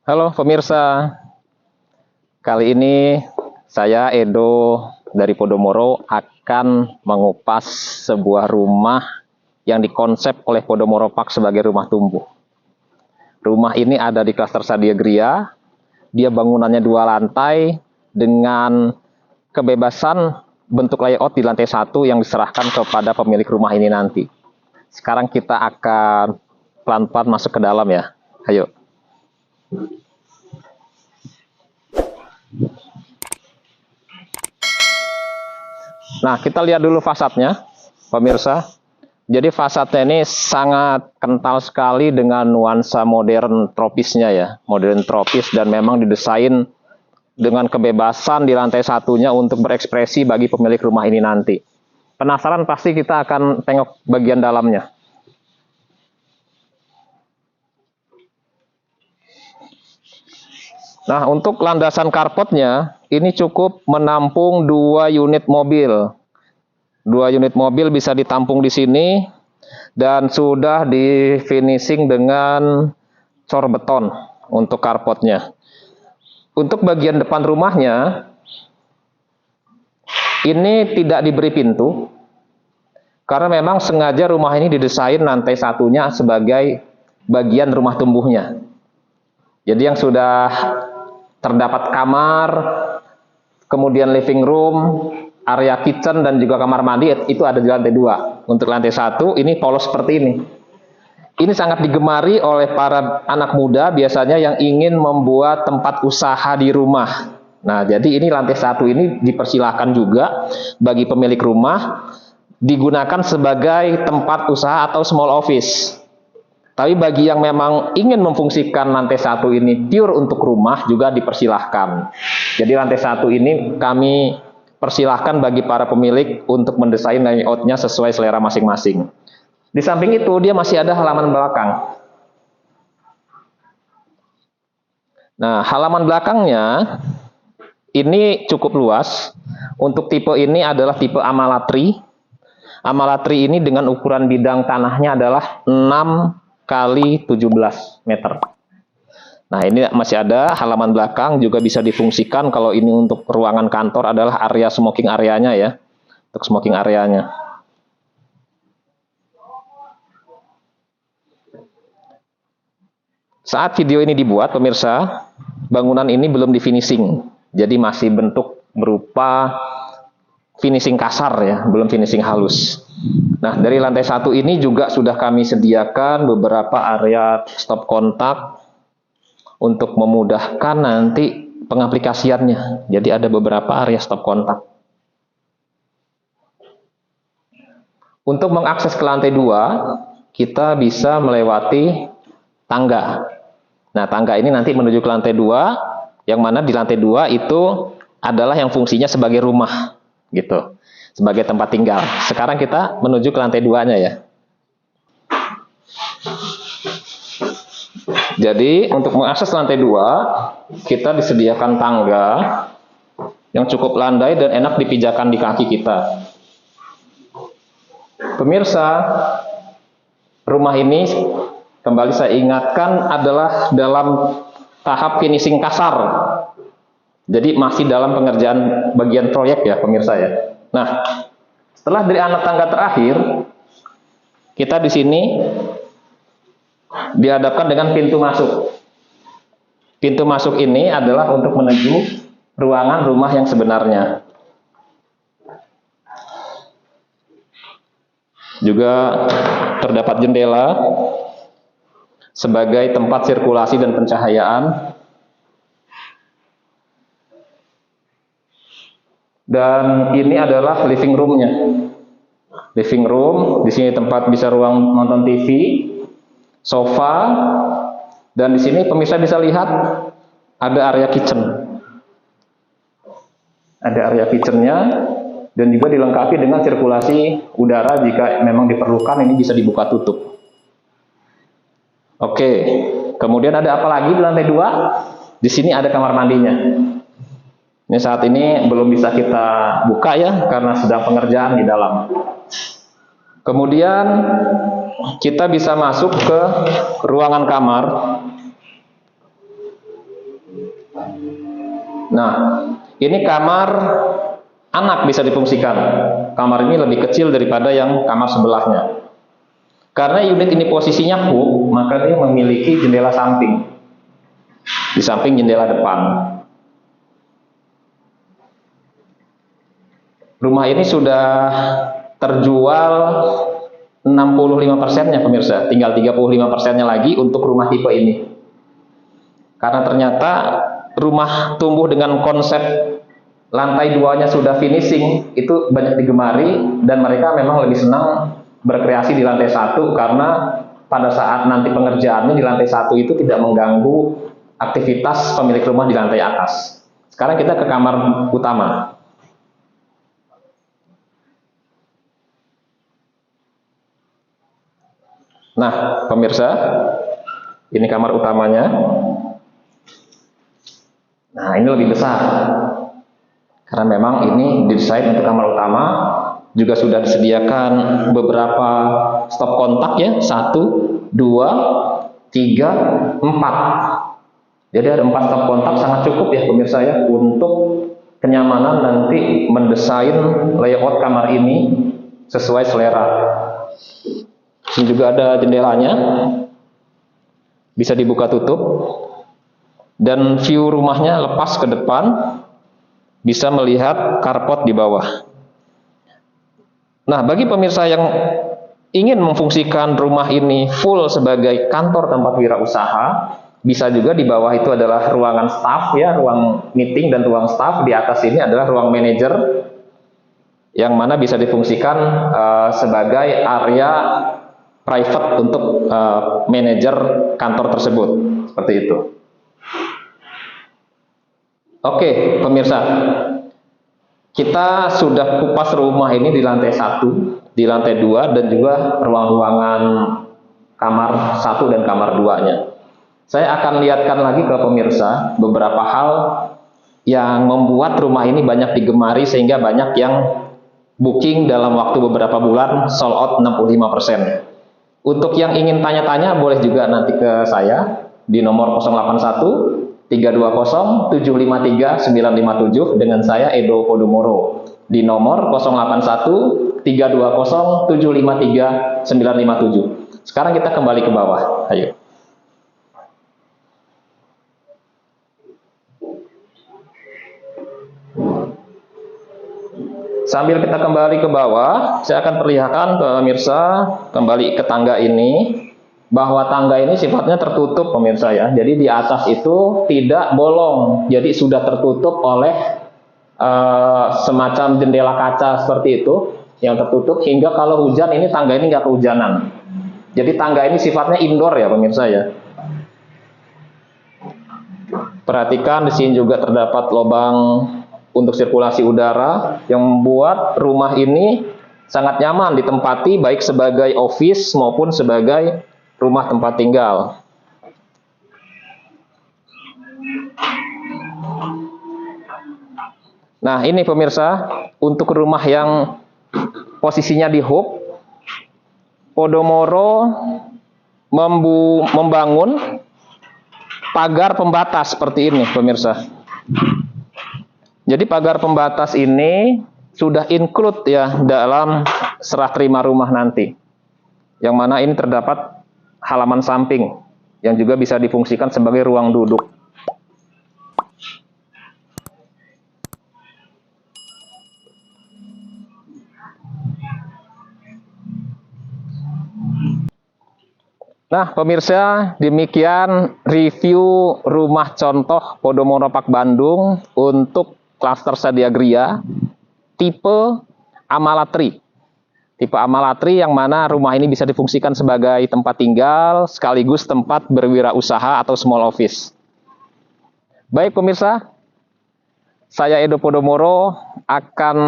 Halo pemirsa, kali ini saya Edo dari Podomoro akan mengupas sebuah rumah yang dikonsep oleh Podomoro Park sebagai rumah tumbuh. Rumah ini ada di klaster Sadia Gria, dia bangunannya 2 lantai dengan kebebasan bentuk layout di lantai 1 yang diserahkan kepada pemilik rumah ini nanti. Sekarang kita akan pelan-pelan masuk ke dalam ya, ayo. Nah, kita lihat dulu fasadnya, pemirsa. Jadi fasadnya ini sangat kental sekali dengan nuansa modern tropisnya ya. Modern tropis dan memang didesain dengan kebebasan di lantai 1-nya untuk berekspresi bagi pemilik rumah ini nanti. Penasaran pasti kita akan tengok bagian dalamnya. Nah, untuk landasan karpetnya, ini cukup menampung 2 unit mobil. 2 unit mobil bisa ditampung di sini dan sudah di finishing dengan cor beton untuk karpetnya. Untuk bagian depan rumahnya, ini tidak diberi pintu, karena memang sengaja rumah ini didesain lantai 1-nya sebagai bagian rumah tumbuhnya. Jadi yang sudah terdapat kamar, kemudian living room, area kitchen dan juga kamar mandi itu ada di lantai 2. Untuk lantai 1 ini polos seperti ini. Ini sangat digemari oleh para anak muda biasanya yang ingin membuat tempat usaha di rumah. Nah, jadi ini lantai 1 ini dipersilahkan juga bagi pemilik rumah digunakan sebagai tempat usaha atau small office. Tapi bagi yang memang ingin memfungsikan lantai 1 ini pure untuk rumah juga dipersilahkan. Jadi lantai 1 ini kami persilahkan bagi para pemilik untuk mendesain layoutnya sesuai selera masing-masing. Di samping itu dia masih ada halaman belakang. Nah, halaman belakangnya ini cukup luas. Untuk tipe ini adalah tipe Amalatri. Amalatri ini dengan ukuran bidang tanahnya adalah 6 kali 17 meter. Nah, ini masih ada halaman belakang, juga bisa difungsikan kalau ini untuk ruangan kantor adalah area smoking areanya ya. Untuk smoking areanya. Saat video ini dibuat, pemirsa, bangunan ini belum di finishing. Jadi masih bentuk berupa finishing kasar ya, belum finishing halus. Nah, dari lantai 1 ini juga sudah kami sediakan beberapa area stop kontak untuk memudahkan nanti pengaplikasiannya. Jadi ada beberapa area stop kontak. Untuk mengakses ke lantai 2, kita bisa melewati tangga. Nah, tangga ini nanti menuju ke lantai 2, yang mana di lantai 2 itu adalah yang fungsinya sebagai rumah, gitu. Sebagai tempat tinggal. Sekarang kita menuju ke lantai 2-nya ya. Jadi untuk mengakses lantai 2, kita disediakan tangga yang cukup landai dan enak dipijakan di kaki kita. Pemirsa, rumah ini kembali saya ingatkan adalah dalam tahap finishing kasar. Jadi masih dalam pengerjaan bagian proyek ya pemirsa ya. Nah, setelah dari anak tangga terakhir, kita di sini dihadapkan dengan pintu masuk. Pintu masuk ini adalah untuk menuju ruangan rumah yang sebenarnya. Juga terdapat jendela sebagai tempat sirkulasi dan pencahayaan. Dan ini adalah living room-nya. Living room, di sini tempat bisa ruang nonton TV, sofa, dan di sini pemirsa bisa lihat ada area kitchen. Ada area kitchen-nya dan juga dilengkapi dengan sirkulasi udara jika memang diperlukan, ini bisa dibuka tutup. Oke, kemudian ada apa lagi di lantai 2? Di sini ada kamar mandinya. Ini saat ini belum bisa kita buka ya, karena sedang pengerjaan di dalam. Kemudian kita bisa masuk ke ruangan kamar. Nah, ini kamar anak bisa difungsikan. Kamar ini lebih kecil daripada yang kamar sebelahnya. Karena unit ini posisinya hook, maka dia memiliki jendela samping. Di samping jendela depan. Rumah ini sudah terjual 65%-nya pemirsa, tinggal 35%-nya lagi untuk rumah tipe ini. Karena ternyata rumah tumbuh dengan konsep lantai 2-nya sudah finishing, itu banyak digemari dan mereka memang lebih senang berkreasi di lantai 1 karena pada saat nanti pengerjaannya di lantai 1 itu tidak mengganggu aktivitas pemilik rumah di lantai atas. Sekarang kita ke kamar utama. Nah, pemirsa, ini kamar utamanya. Nah, ini lebih besar. Karena memang ini didesain untuk kamar utama, juga sudah disediakan beberapa stop kontak ya, 1, 2, 3, 4. Jadi ada 4 stop kontak, sangat cukup ya pemirsa ya, untuk kenyamanan nanti mendesain layout kamar ini sesuai selera. Ini juga ada jendelanya, bisa dibuka tutup, dan view rumahnya lepas ke depan, bisa melihat carport di bawah. Nah, bagi pemirsa yang ingin memfungsikan rumah ini full sebagai kantor tempat wirausaha, bisa juga di bawah itu adalah ruangan staff ya, ruang meeting dan ruang staff. Di atas ini adalah ruang manajer, yang mana bisa difungsikan sebagai area private untuk manajer kantor tersebut, seperti itu. Oke, pemirsa, kita sudah kupas rumah ini di lantai 1, di lantai 2, dan juga ruang-ruangan kamar 1 dan kamar 2-nya. Saya akan lihatkan lagi ke pemirsa beberapa hal yang membuat rumah ini banyak digemari sehingga banyak yang booking dalam waktu beberapa bulan, sold out 65%. Untuk yang ingin tanya-tanya boleh juga nanti ke saya di nomor 081 320 753 957 dengan saya Edo Podomoro di nomor 081 320 753 957. Sekarang kita kembali ke bawah. Ayo. Sambil kita kembali ke bawah, saya akan perlihatkan ke pemirsa kembali ke tangga ini, bahwa tangga ini sifatnya tertutup pemirsa ya. Jadi di atas itu tidak bolong, jadi sudah tertutup oleh semacam jendela kaca seperti itu yang tertutup, hingga kalau hujan ini tangga ini nggak kehujanan. Jadi tangga ini sifatnya indoor ya pemirsa ya. Perhatikan di sini juga terdapat lubang untuk sirkulasi udara yang membuat rumah ini sangat nyaman ditempati baik sebagai office maupun sebagai rumah tempat tinggal. Nah, ini pemirsa, untuk rumah yang posisinya di hub, Podomoro membangun pagar pembatas seperti ini pemirsa. Jadi pagar pembatas ini sudah include ya dalam serah terima rumah nanti. Yang mana ini terdapat halaman samping yang juga bisa difungsikan sebagai ruang duduk. Nah, pemirsa, demikian review rumah contoh Podomoro Park Bandung untuk klaster Sadiagria tipe Amalatri. Tipe Amalatri yang mana rumah ini bisa difungsikan sebagai tempat tinggal sekaligus tempat berwirausaha atau small office. Baik pemirsa, saya Edo Podomoro akan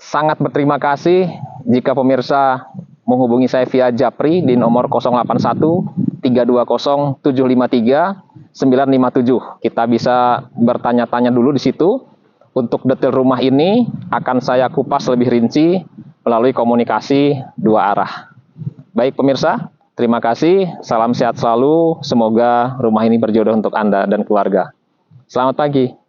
sangat berterima kasih jika pemirsa menghubungi saya via Japri di nomor 081 320 753 957. Kita bisa bertanya-tanya dulu di situ. Untuk detail rumah ini akan saya kupas lebih rinci melalui komunikasi dua arah. Baik pemirsa, terima kasih. Salam sehat selalu. Semoga rumah ini berjodoh untuk Anda dan keluarga. Selamat pagi.